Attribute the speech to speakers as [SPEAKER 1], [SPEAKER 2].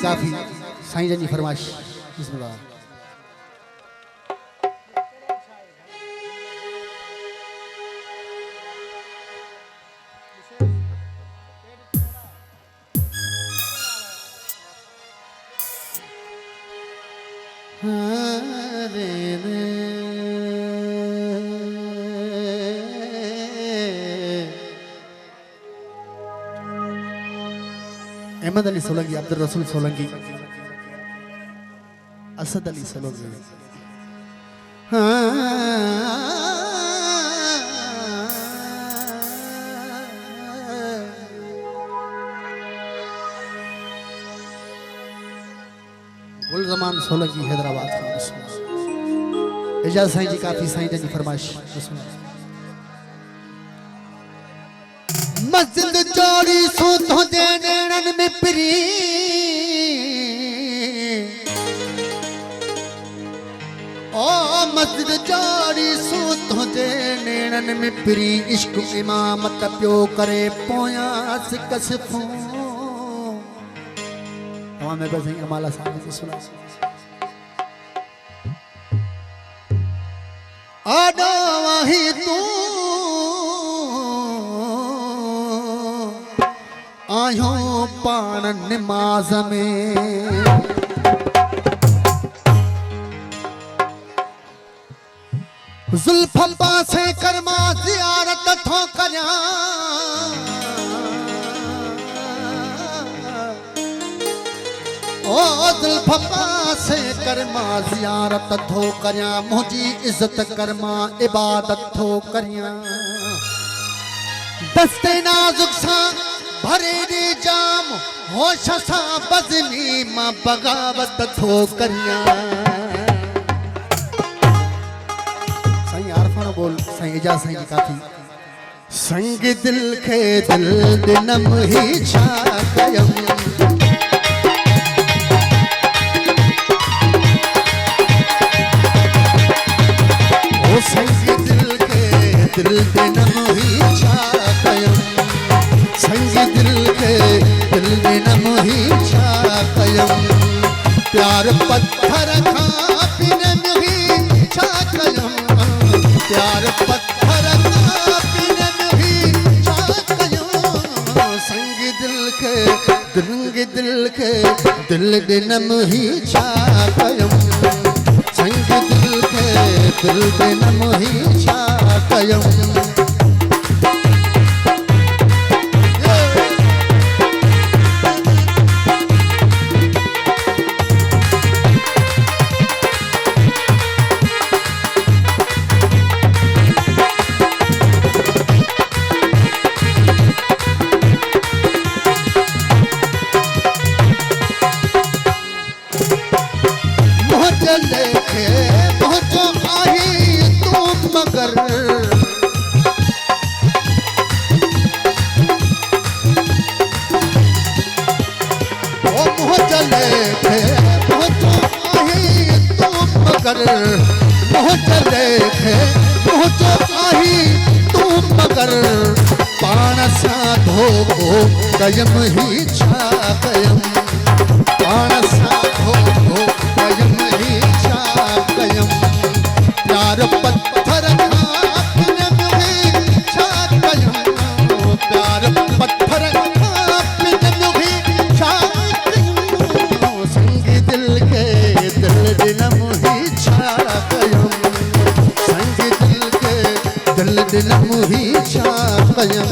[SPEAKER 1] काफी साईं जन जी फरमाइश बिस्मिल्लाह। अहमद अली सोलंकी, अब्दुल रसूल सोलंकी, असद अली सोलंकी। गुलजमान सोलंकी हैदराबाद। एजाज साईं जी काफी साईं जी फरमाइश। मस्जिद चोरी सो तो देनन में प्री ओ मस्जिद चोरी सो तो देनन में प्री इश्क इमामत प्यो करे पोया सिकसफो तमाम में बस अमाला साहब की सुना आडा वही तू आयो पान नमाज में जुल्फ पासे कर्मा ज़ियारत थो करिया ओ जुल्फ पासे कर्मा ज़ियारत थो करिया मुझी इज्जत कर्मा इबादत थो करिया दस्ते नाजुक सा भरे रे जाम होश सा बज़नी मां बगावत थो करिया। साईं आरफान बोल साईं एजाज साईं काफी संग दिल के दिल दिनम ही छा कयम ओ संग दिल के दिल दिनम ही छा कयम संग दिल के दिल दिनम ही छा कयम प्यार पत्थर खा पिनम ही छा कयम प्यार पत्थर खा पिनम ही छा कयम संग दिल के दिल दिनम ही छा कयम संग दिल के दिल दिनम ही छा कयम। लेके पहुंचो आही तुम मगर ओ मुझ लेके पहुंचो आही तुम मगर मुझ लेके पहुंचो आही तुम मगर पान सा धोबो कयम ही छा कयम पान सा धोबो कयम ही छा कयम प्यार पत्थर खा पिनम ही छा कयम प्यार पत्थर खा पिनम ही छा कयम संग दिल के दिल दिनम ही छा कयम संग दिल के दिल दिनम ही छा कयम।